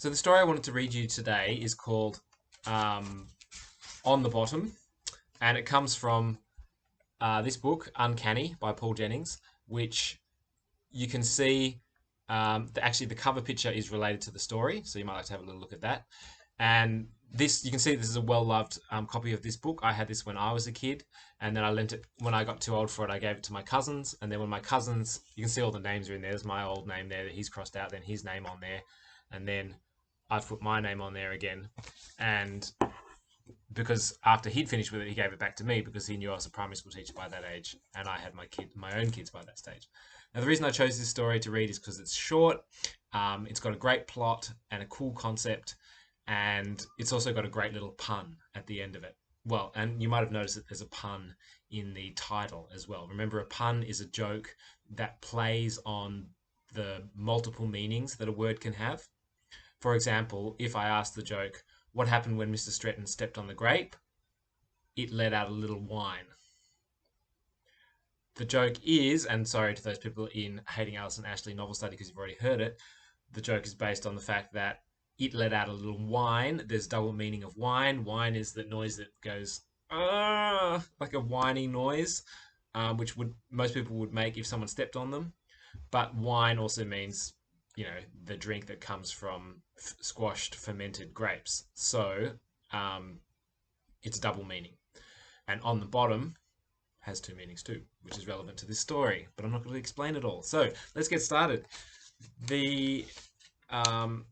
So the story I wanted to read you today is called On the Bottom, and it comes from this book, Uncanny, by Paul Jennings, which you can see, actually the cover picture is related to the story, so you might like to have a little look at that. And this, you can see this is a well-loved copy of this book. I had this when I was a kid, and then I lent it when I got too old for it. I gave it to my cousins, and then when my cousins, you can see all the names are in there. There's my old name there that he's crossed out, then his name on there, and then I've put my name on there again. And because after he'd finished with it, he gave it back to me because he knew I was a primary school teacher by that age, and I had my own kids by that stage. Now, the reason I chose this story to read is because it's short, it's got a great plot and a cool concept, and it's also got a great little pun at the end of it. Well, and you might have noticed that there's a pun in the title as well. Remember, a pun is a joke that plays on the multiple meanings that a word can have. For example, if I ask the joke, what happened when Mr. Stretton stepped on the grape? It let out a little whine. The joke is, and sorry to those people in Hating Alice and Ashley novel study because you've already heard it, the joke is based on the fact that it let out a little whine. There's double meaning of whine. Whine is the noise that goes, like a whiny noise, which most people would make if someone stepped on them. But wine also means, the drink that comes from squashed fermented grapes. So it's double meaning. And on the bottom has two meanings too, which is relevant to this story, but I'm not going to explain it all. So let's get started. The on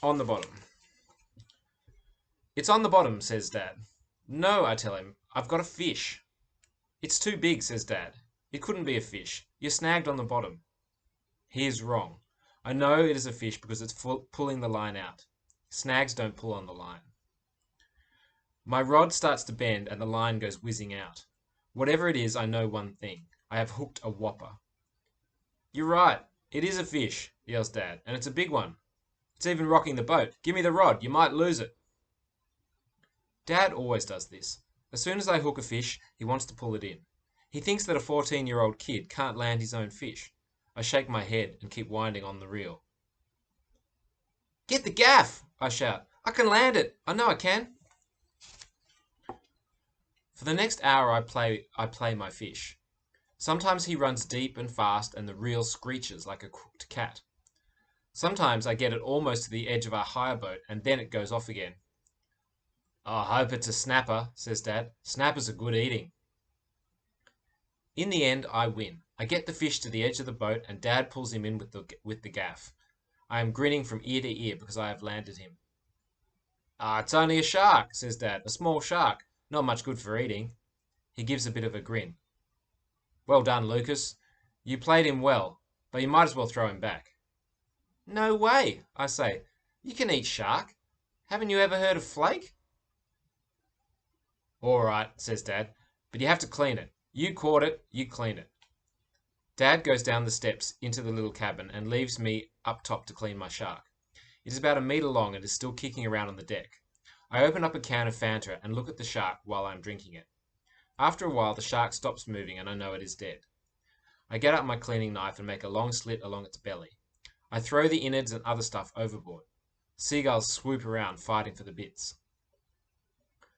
the bottom. It's on the bottom, says Dad. No, I tell him, I've got a fish. It's too big, says Dad. It couldn't be a fish. You're snagged on the bottom. He is wrong. I know it is a fish because it's pulling the line out. Snags don't pull on the line. My rod starts to bend and the line goes whizzing out. Whatever it is, I know one thing. I have hooked a whopper. You're right. It is a fish, yells Dad, and it's a big one. It's even rocking the boat. Give me the rod. You might lose it. Dad always does this. As soon as I hook a fish, he wants to pull it in. He thinks that a 14-year-old kid can't land his own fish. I shake my head and keep winding on the reel. Get the gaff, I shout. I can land it. I know I can. For the next hour I play my fish. Sometimes he runs deep and fast and the reel screeches like a cooked cat. Sometimes I get it almost to the edge of our hire boat and then it goes off again. I hope it's a snapper, says Dad. Snappers are good eating. In the end, I win. I get the fish to the edge of the boat and Dad pulls him in with the gaff. I am grinning from ear to ear because I have landed him. It's only a shark, says Dad. A small shark. Not much good for eating. He gives a bit of a grin. Well done, Lucas. You played him well, but you might as well throw him back. No way, I say. You can eat shark. Haven't you ever heard of flake? All right, says Dad, but you have to clean it. You caught it, you clean it. Dad goes down the steps into the little cabin and leaves me up top to clean my shark. It is about a metre long and is still kicking around on the deck. I open up a can of Fanta and look at the shark while I am drinking it. After a while, the shark stops moving and I know it is dead. I get out my cleaning knife and make a long slit along its belly. I throw the innards and other stuff overboard. Seagulls swoop around, fighting for the bits.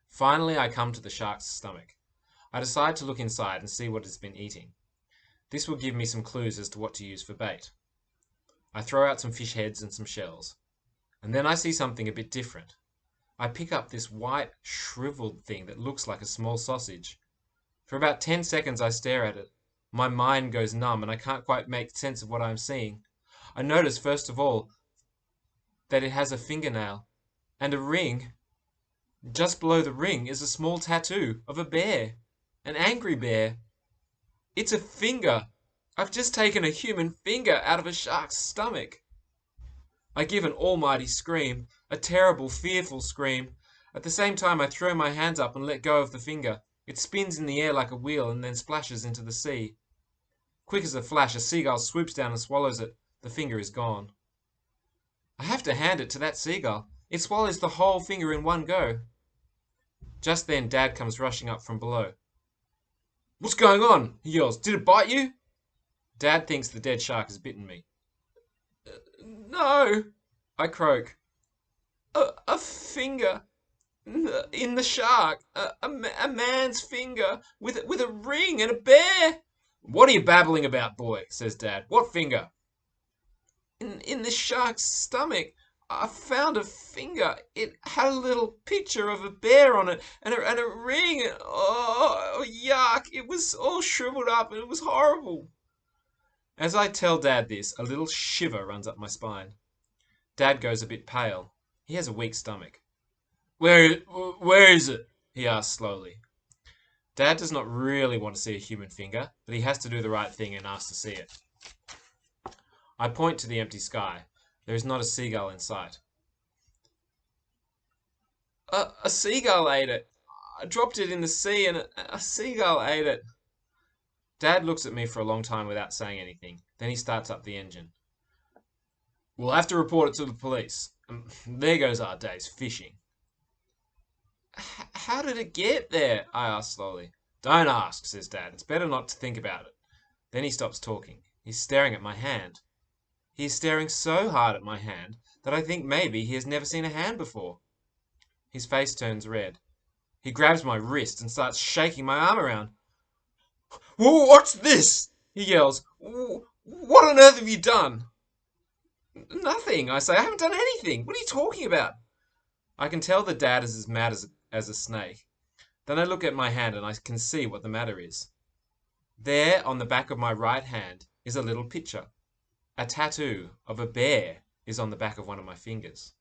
Finally, I come to the shark's stomach. I decide to look inside and see what it's been eating. This will give me some clues as to what to use for bait. I throw out some fish heads and some shells. And then I see something a bit different. I pick up this white, shriveled thing that looks like a small sausage. For about 10 seconds I stare at it. My mind goes numb and I can't quite make sense of what I am seeing. I notice, first of all, that it has a fingernail and a ring. Just below the ring is a small tattoo of a bear. An angry bear. It's a finger. I've just taken a human finger out of a shark's stomach. I give an almighty scream, a terrible, fearful scream. At the same time, I throw my hands up and let go of the finger. It spins in the air like a wheel and then splashes into the sea. Quick as a flash, a seagull swoops down and swallows it. The finger is gone. I have to hand it to that seagull. It swallows the whole finger in one go. Just then, Dad comes rushing up from below. What's going on? He yells. Did it bite you? Dad thinks the dead shark has bitten me. No, I croak. A finger in the shark. A man's finger with a ring and a bear. What are you babbling about, boy? Says Dad. What finger? In this shark's stomach. I found a finger. It had a little picture of a bear on it and a ring. Oh, yuck. It was all shriveled up and it was horrible. As I tell Dad this, a little shiver runs up my spine. Dad goes a bit pale. He has a weak stomach. Where is it? He asks slowly. Dad does not really want to see a human finger, but he has to do the right thing and asks to see it. I point to the empty sky. There is not a seagull in sight. A seagull ate it. I dropped it in the sea and a seagull ate it. Dad looks at me for a long time without saying anything. Then he starts up the engine. We'll have to report it to the police. There goes our day's fishing. How did it get there? I ask slowly. Don't ask, says Dad. It's better not to think about it. Then he stops talking. He's staring at my hand. He is staring so hard at my hand that I think maybe he has never seen a hand before. His face turns red. He grabs my wrist and starts shaking my arm around. What's this? He yells. What on earth have you done? Nothing, I say. I haven't done anything. What are you talking about? I can tell that Dad is as mad as a snake. Then I look at my hand and I can see what the matter is. There, on the back of my right hand, is a little picture. A tattoo of a bear is on the back of one of my fingers.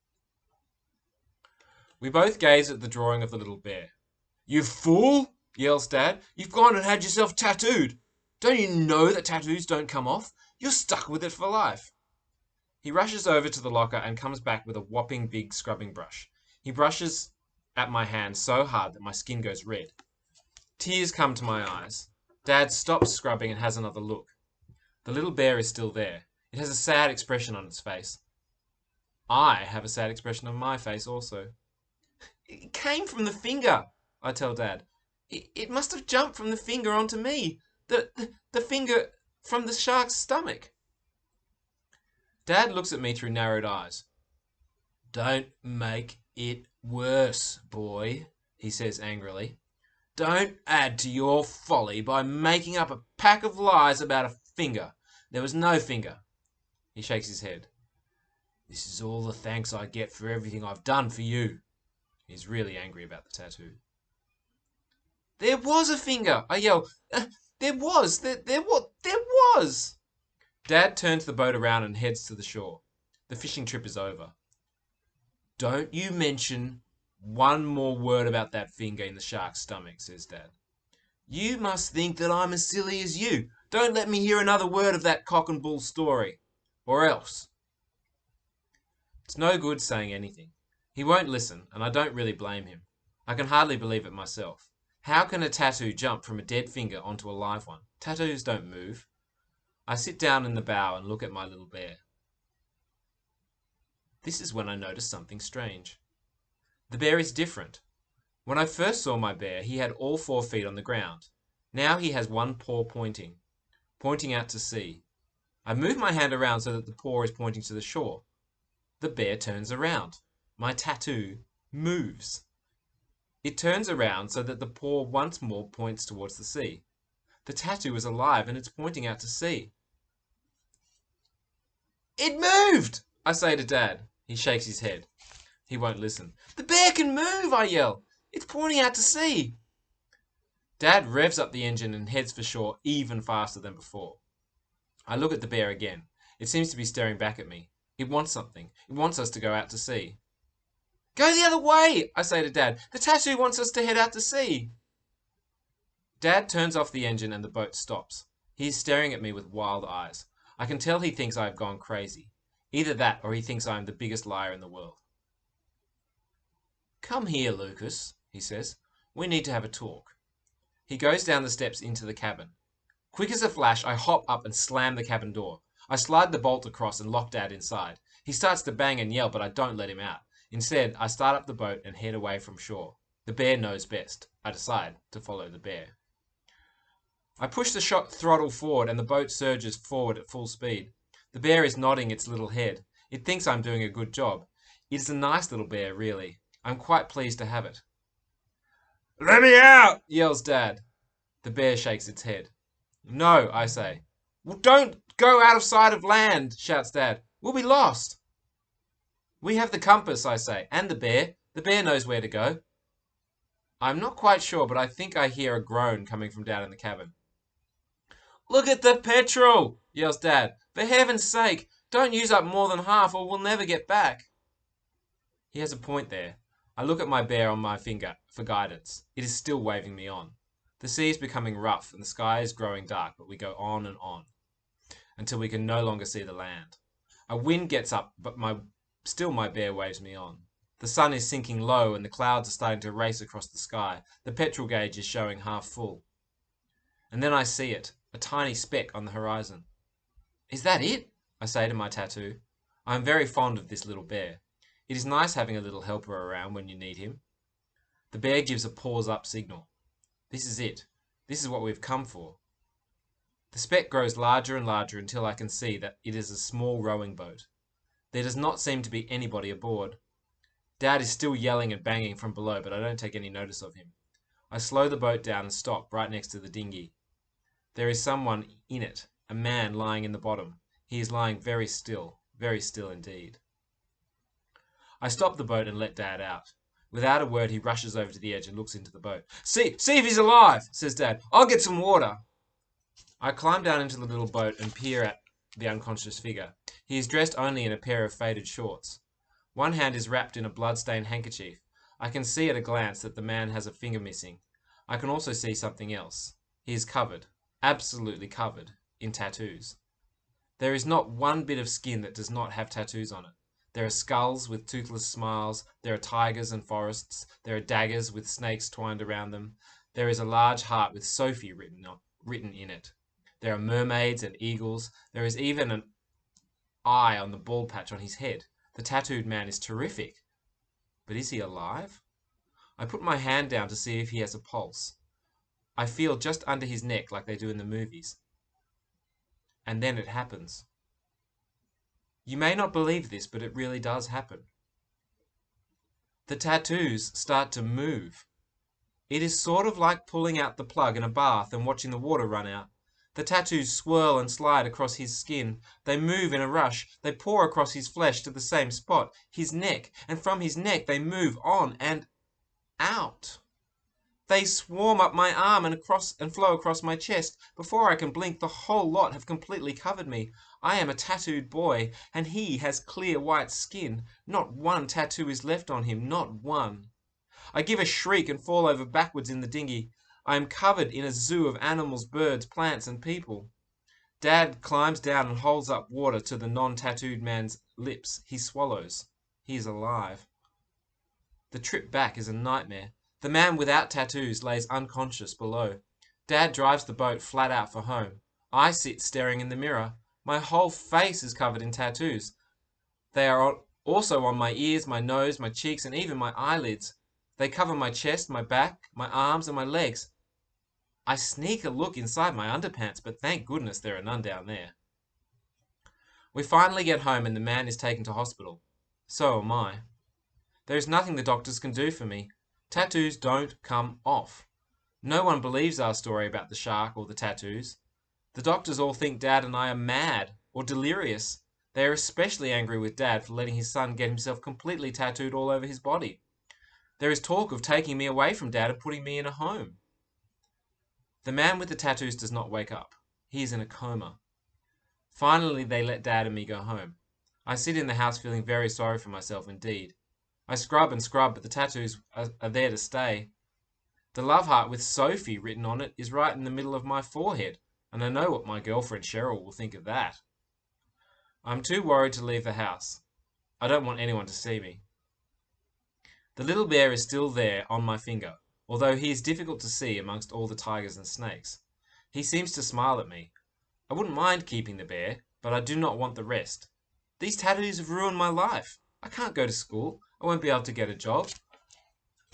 We both gaze at the drawing of the little bear. You fool, yells Dad. You've gone and had yourself tattooed. Don't you know that tattoos don't come off? You're stuck with it for life. He rushes over to the locker and comes back with a whopping big scrubbing brush. He brushes at my hand so hard that my skin goes red. Tears come to my eyes. Dad stops scrubbing and has another look. The little bear is still there. It has a sad expression on its face. I have a sad expression on my face also. It came from the finger, I tell Dad. It must have jumped from the finger onto me. The finger from the shark's stomach. Dad looks at me through narrowed eyes. Don't make it worse, boy, he says angrily. Don't add to your folly by making up a pack of lies about a finger. There was no finger. He shakes his head. This is all the thanks I get for everything I've done for you. He's really angry about the tattoo. There was a finger, I yell. There was. There was. Dad turns the boat around and heads to the shore. The fishing trip is over. Don't you mention one more word about that finger in the shark's stomach, says Dad. You must think that I'm as silly as you. Don't let me hear another word of that cock and bull story. Or else. It's no good saying anything. He won't listen, and I don't really blame him. I can hardly believe it myself. How can a tattoo jump from a dead finger onto a live one? Tattoos don't move. I sit down in the bow and look at my little bear. This is when I notice something strange. The bear is different. When I first saw my bear, he had all 4 feet on the ground. Now he has one paw pointing out to sea. I move my hand around so that the paw is pointing to the shore. The bear turns around. My tattoo moves. It turns around so that the paw once more points towards the sea. The tattoo is alive and it's pointing out to sea. It moved, I say to Dad. He shakes his head. He won't listen. The bear can move, I yell. It's pointing out to sea. Dad revs up the engine and heads for shore even faster than before. I look at the bear again. It seems to be staring back at me. It wants something. It wants us to go out to sea. Go the other way, I say to Dad. The tattoo wants us to head out to sea. Dad turns off the engine and the boat stops. He is staring at me with wild eyes. I can tell he thinks I have gone crazy. Either that or he thinks I am the biggest liar in the world. Come here, Lucas, he says. We need to have a talk. He goes down the steps into the cabin. Quick as a flash, I hop up and slam the cabin door. I slide the bolt across and lock Dad inside. He starts to bang and yell, but I don't let him out. Instead, I start up the boat and head away from shore. The bear knows best. I decide to follow the bear. I push the throttle forward and the boat surges forward at full speed. The bear is nodding its little head. It thinks I'm doing a good job. It is a nice little bear, really. I'm quite pleased to have it. "Let me out!" yells Dad. The bear shakes its head. "No," I say. "Well, don't go out of sight of land," shouts Dad. "We'll be lost." "We have the compass," I say, "and the bear. The bear knows where to go." I'm not quite sure, but I think I hear a groan coming from down in the cabin. "Look at the petrol!" yells Dad. "For heaven's sake, don't use up more than half or we'll never get back." He has a point there. I look at my bear on my finger for guidance. It is still waving me on. The sea is becoming rough and the sky is growing dark, but we go on and on until we can no longer see the land. A wind gets up, but still my bear waves me on. The sun is sinking low and the clouds are starting to race across the sky. The petrol gauge is showing half full. And then I see it, a tiny speck on the horizon. "Is that it?" I say to my tattoo. I am very fond of this little bear. It is nice having a little helper around when you need him. The bear gives a paws up signal. This is it. This is what we've come for. The speck grows larger and larger until I can see that it is a small rowing boat. There does not seem to be anybody aboard. Dad is still yelling and banging from below, but I don't take any notice of him. I slow the boat down and stop right next to the dinghy. There is someone in it, a man lying in the bottom. He is lying very still indeed. I stop the boat and let Dad out. Without a word, he rushes over to the edge and looks into the boat. See if he's alive," says Dad. "I'll get some water." I climb down into the little boat and peer at the unconscious figure. He is dressed only in a pair of faded shorts. One hand is wrapped in a blood-stained handkerchief. I can see at a glance that the man has a finger missing. I can also see something else. He is covered, absolutely covered, in tattoos. There is not one bit of skin that does not have tattoos on it. There are skulls with toothless smiles, there are tigers and forests, there are daggers with snakes twined around them, there is a large heart with Sophie written in it. There are mermaids and eagles, there is even an eye on the bald patch on his head. The tattooed man is terrific. But is he alive? I put my hand down to see if he has a pulse. I feel just under his neck like they do in the movies. And then it happens. You may not believe this, but it really does happen. The tattoos start to move. It is sort of like pulling out the plug in a bath and watching the water run out. The tattoos swirl and slide across his skin. They move in a rush. They pour across his flesh to the same spot, his neck, and from his neck they move on and out. They swarm up my arm and flow across my chest. Before I can blink, the whole lot have completely covered me. I am a tattooed boy, and he has clear white skin. Not one tattoo is left on him, not one. I give a shriek and fall over backwards in the dinghy. I am covered in a zoo of animals, birds, plants, and people. Dad climbs down and holds up water to the non-tattooed man's lips. He swallows. He is alive. The trip back is a nightmare. The man without tattoos lays unconscious below. Dad drives the boat flat out for home. I sit staring in the mirror. My whole face is covered in tattoos. They are also on my ears, my nose, my cheeks, and even my eyelids. They cover my chest, my back, my arms, and my legs. I sneak a look inside my underpants, but thank goodness there are none down there. We finally get home and the man is taken to hospital. So am I. There is nothing the doctors can do for me. Tattoos don't come off. No one believes our story about the shark or the tattoos. The doctors all think Dad and I are mad or delirious. They are especially angry with Dad for letting his son get himself completely tattooed all over his body. There is talk of taking me away from Dad and putting me in a home. The man with the tattoos does not wake up. He is in a coma. Finally, they let Dad and me go home. I sit in the house feeling very sorry for myself indeed. I scrub and scrub, but the tattoos are there to stay. The love heart with Sophie written on it is right in the middle of my forehead, and I know what my girlfriend Cheryl will think of that. I'm too worried to leave the house. I don't want anyone to see me. The little bear is still there on my finger, although he is difficult to see amongst all the tigers and snakes. He seems to smile at me. I wouldn't mind keeping the bear, but I do not want the rest. These tattoos have ruined my life. I can't go to school. I won't be able to get a job.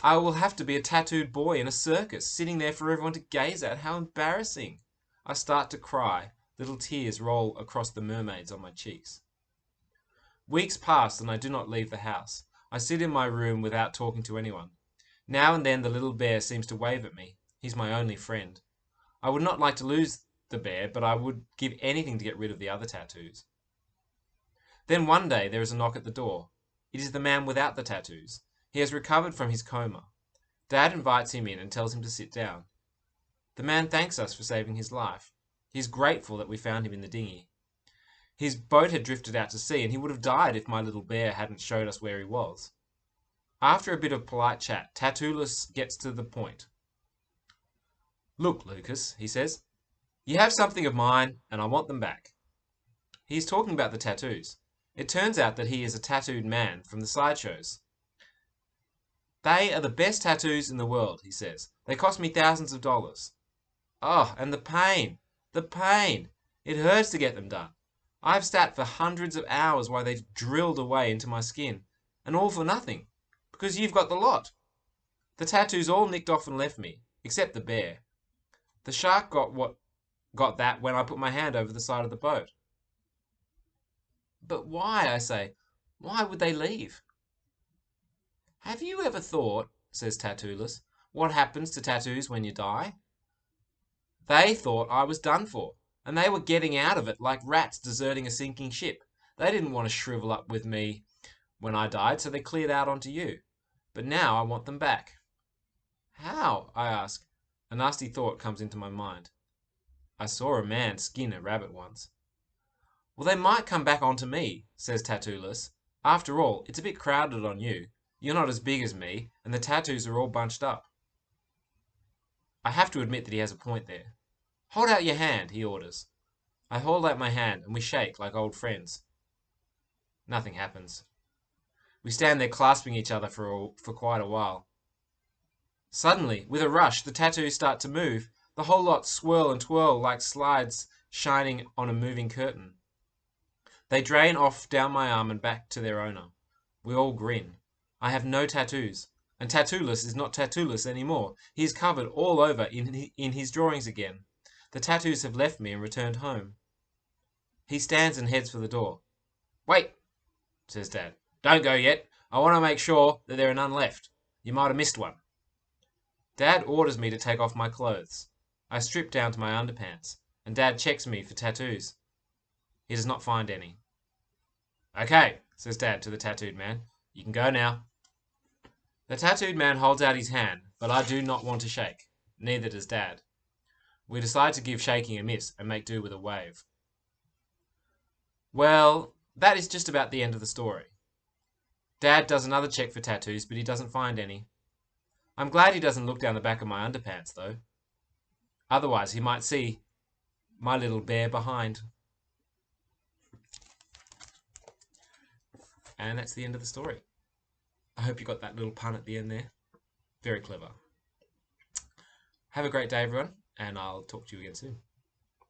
I will have to be a tattooed boy in a circus, sitting there for everyone to gaze at. How embarrassing. I start to cry. Little tears roll across the mermaids on my cheeks. Weeks pass and I do not leave the house. I sit in my room without talking to anyone. Now and then the little bear seems to wave at me. He's my only friend. I would not like to lose the bear, but I would give anything to get rid of the other tattoos. Then one day there is a knock at the door. It is the man without the tattoos. He has recovered from his coma. Dad invites him in and tells him to sit down. The man thanks us for saving his life. He is grateful that we found him in the dinghy. His boat had drifted out to sea and he would have died if my little bear hadn't showed us where he was. After a bit of polite chat, Tattooeless gets to the point. Look, Lucas, he says, you have something of mine and I want them back. He is talking about the tattoos. It turns out that he is a tattooed man from the sideshows. They are the best tattoos in the world, he says. They cost me thousands of dollars. Oh, and the pain. The pain. It hurts to get them done. I've sat for hundreds of hours while they drilled away into my skin. And all for nothing. Because you've got the lot. The tattoos all nicked off and left me. Except the bear. The shark got that when I put my hand over the side of the boat. But why, I say, why would they leave? Have you ever thought, says Tattooeless, what happens to tattoos when you die? They thought I was done for, and they were getting out of it like rats deserting a sinking ship. They didn't want to shrivel up with me when I died, so they cleared out onto you. But now I want them back. How? I ask. A nasty thought comes into my mind. I saw a man skin a rabbit once. Well, they might come back onto me, says Tattooeless. After all, it's a bit crowded on you. You're not as big as me, and the tattoos are all bunched up. I have to admit that he has a point there. Hold out your hand, he orders. I hold out my hand, and we shake like old friends. Nothing happens. We stand there clasping each other for quite a while. Suddenly, with a rush, the tattoos start to move. The whole lot swirl and twirl like slides shining on a moving curtain. They drain off down my arm and back to their owner. We all grin. I have no tattoos, and Tattooeless is not Tattooeless anymore. He is covered all over in his drawings again. The tattoos have left me and returned home. He stands and heads for the door. Wait, says Dad. Don't go yet. I want to make sure that there are none left. You might have missed one. Dad orders me to take off my clothes. I strip down to my underpants, and Dad checks me for tattoos. He does not find any. Okay, says Dad to the tattooed man. You can go now. The tattooed man holds out his hand, but I do not want to shake. Neither does Dad. We decide to give shaking a miss and make do with a wave. Well, that is just about the end of the story. Dad does another check for tattoos, but he doesn't find any. I'm glad he doesn't look down the back of my underpants, though. Otherwise, he might see my little bear behind. And that's the end of the story. I hope you got that little pun at the end there. Very clever. Have a great day, everyone, and I'll talk to you again soon.